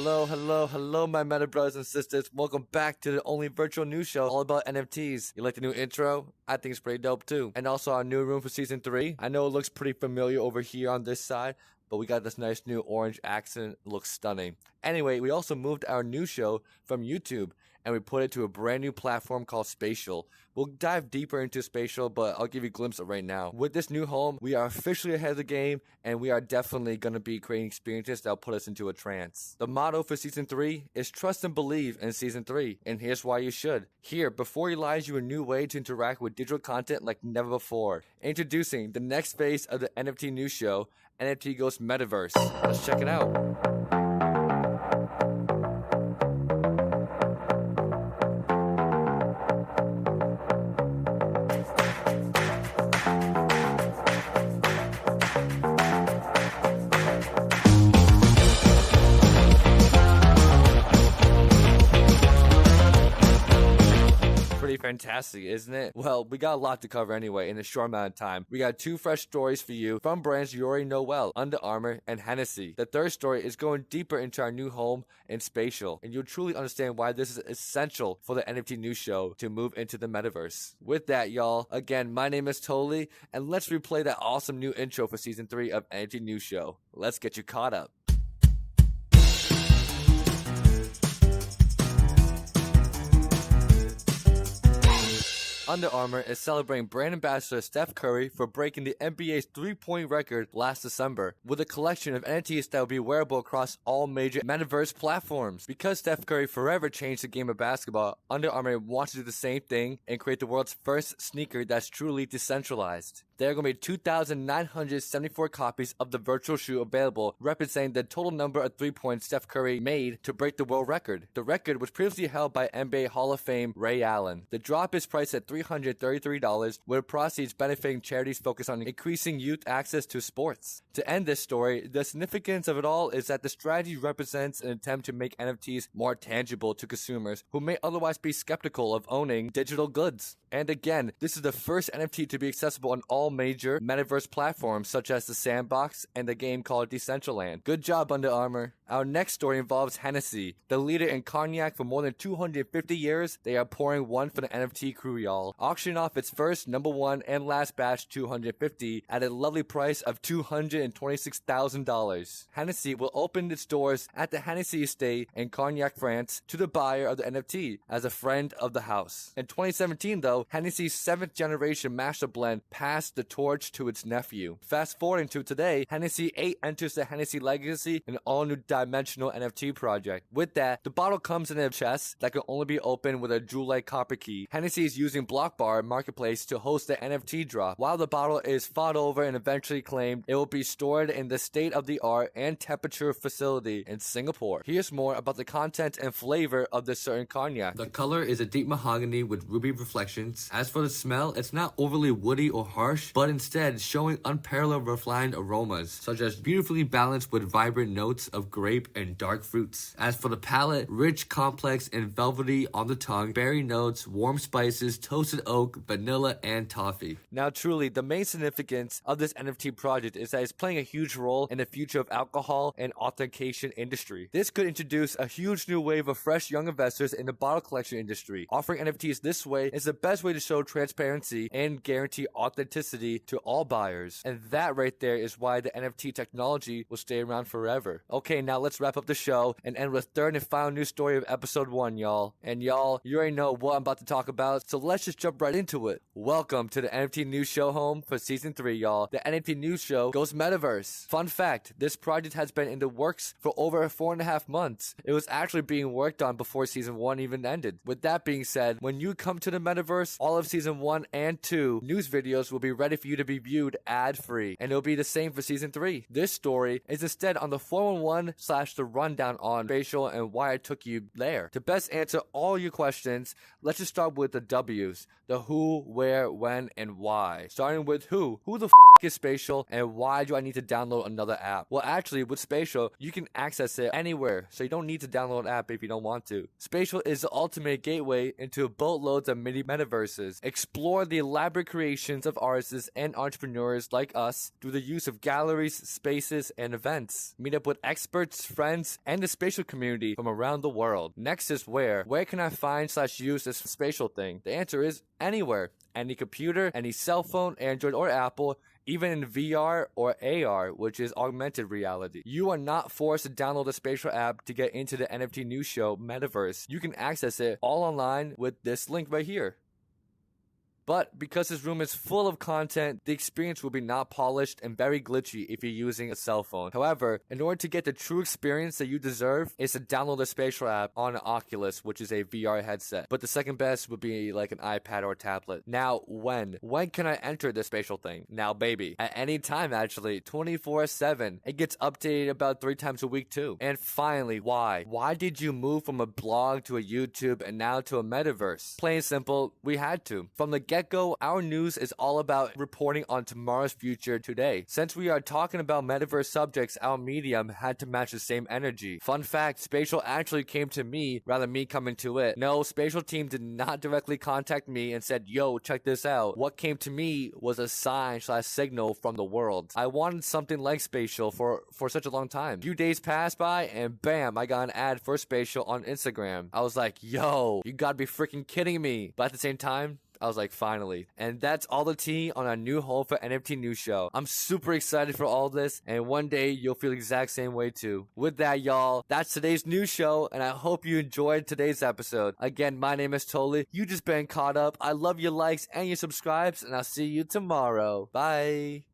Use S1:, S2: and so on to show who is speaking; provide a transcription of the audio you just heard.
S1: Hello, my meta brothers and sisters. Welcome back to the only virtual news show all about NFTs. You like the new intro? I think it's pretty dope too. And also our new room for season 3. I know it looks pretty familiar over here on this side, but we got this nice new orange accent. It looks stunning. Anyway, we also moved our new show from YouTube and we put it to a brand new platform called Spatial. We'll dive deeper into Spatial, but I'll give you a glimpse of right now. With this new home, we are officially ahead of the game, and we are definitely going to be creating experiences that'll put us into a trance. The motto for Season 3 is trust and believe in Season 3, and here's why you should. Here, before you lies you a new way to interact with digital content like never before. Introducing the next phase of the NFT news show, NFT goes Metaverse. Let's check it out. Fantastic, isn't it? Well, we got a lot to cover anyway in a short amount of time. We got 2 fresh stories for you from brands you already know well, Under Armour and Hennessy. The third story is going deeper into our new home in Spatial, and you'll truly understand why this is essential for the NFT news show to move into the metaverse. With that, y'all, again, my name is Toli, and let's replay that awesome new intro for season 3 of NFT news show. Let's get you caught up. Under Armour is celebrating brand ambassador Steph Curry for breaking the NBA's 3-point record last December with a collection of NFTs that will be wearable across all major metaverse platforms. Because Steph Curry forever changed the game of basketball, Under Armour wants to do the same thing and create the world's first sneaker that's truly decentralized. There are going to be 2,974 copies of the virtual shoe available, representing the total number of 3-points Steph Curry made to break the world record. The record was previously held by NBA Hall of Fame Ray Allen. The drop is priced at $333, with proceeds benefiting charities focused on increasing youth access to sports. To end this story, the significance of it all is that the strategy represents an attempt to make NFTs more tangible to consumers who may otherwise be skeptical of owning digital goods. And again, this is the first NFT to be accessible on all major metaverse platforms such as the Sandbox and the game called Decentraland. Good job, Under Armour. Our next story involves Hennessy. The leader in cognac for more than 250 years, they are pouring one for the NFT crew, y'all. Auctioning off its first number 1 and last batch 250 at a lovely price of $226,000. Hennessy will open its doors at the Hennessy estate in Cognac, France to the buyer of the NFT as a friend of the house. In 2017 though, Hennessy's 7th generation master blend passed the torch to its nephew. Fast forwarding to today, Hennessy 8 enters the Hennessy legacy, an all-new dimensional NFT project. With that, the bottle comes in a chest that can only be opened with a jewel-like copper key. Hennessy is using Blockbar Marketplace to host the NFT drop. While the bottle is fought over and eventually claimed, it will be stored in the state-of-the-art and temperature facility in Singapore. Here's more about the content and flavor of this certain cognac. The color is a deep mahogany with ruby reflections. As for the smell, it's not overly woody or harsh, but instead showing unparalleled refined aromas, such as beautifully balanced with vibrant notes of grape and dark fruits. As for the palate, rich, complex, and velvety on the tongue, berry notes, warm spices, toasted oak, vanilla, and toffee. Now truly, the main significance of this NFT project is that it's playing a huge role in the future of alcohol and authentication industry. This could introduce a huge new wave of fresh young investors in the bottle collection industry. Offering NFTs this way is the best way to show transparency and guarantee authenticity to all buyers. And that right there is why the NFT technology will stay around forever. Okay, now let's wrap up the show and end with third and final news story of episode 1, y'all. And y'all, you already know what I'm about to talk about, so let's just jump right into it. Welcome to the NFT news show home for season 3, y'all. The NFT news show goes Metaverse. Fun fact, this project has been in the works for over 4.5 months. It was actually being worked on before season 1 even ended. With that being said, when you come to the Metaverse, all of season 1 and 2 news videos will be ready for you to be viewed ad-free, and it'll be the same for season 3. This story is instead on the 411/the rundown on Spatial and why I took you there. To best answer all your questions, let's just start with the W's. The who, where, when, and why. Starting with who. Who the is Spatial, and why do I need to download another app? Well, actually, with Spatial, you can access it anywhere, so you don't need to download an app if you don't want to. Spatial is the ultimate gateway into boatloads of mini metaverses. Explore the elaborate creations of artists and entrepreneurs like us through the use of galleries, spaces, and events. Meet up with experts experts, friends, and the spatial community from around the world. Next is where. Where can I find/use this spatial thing? The answer is anywhere. Any computer, any cell phone, Android or Apple, even in VR or AR, which is augmented reality. You are not forced to download a spatial app to get into the NFT news show Metaverse. You can access it all online with this link right here. But because this room is full of content, the experience will be not polished and very glitchy if you're using a cell phone. However, in order to get the true experience that you deserve, is to download a spatial app on an Oculus, which is a VR headset. But the second best would be like an iPad or tablet. Now, when? When can I enter the spatial thing? Now, baby. At any time, actually. 24/7. It gets updated about 3 times a week, too. And finally, why? Why did you move from a blog to a YouTube and now to a Metaverse? Plain and simple, we had to. From the get-go, our news is all about reporting on tomorrow's future today. Since we are talking about Metaverse subjects, our medium had to match the same energy. Fun fact, Spatial actually came to me rather than me coming to it. No, Spatial team did not directly contact me and said, yo, check this out. What came to me was a sign/signal from the world. I wanted something like Spatial for such a long time. A few days passed by and bam, I got an ad for Spatial on Instagram. I was like, yo, you gotta be freaking kidding me. But at the same time, I was like, finally. And that's all the tea on our new home for NFT news show. I'm super excited for all this, and one day you'll feel the exact same way too. With that, y'all, that's today's news show, and I hope you enjoyed today's episode. Again, my name is Toli. You just been caught up. I love your likes and your subscribes, and I'll see you tomorrow. Bye.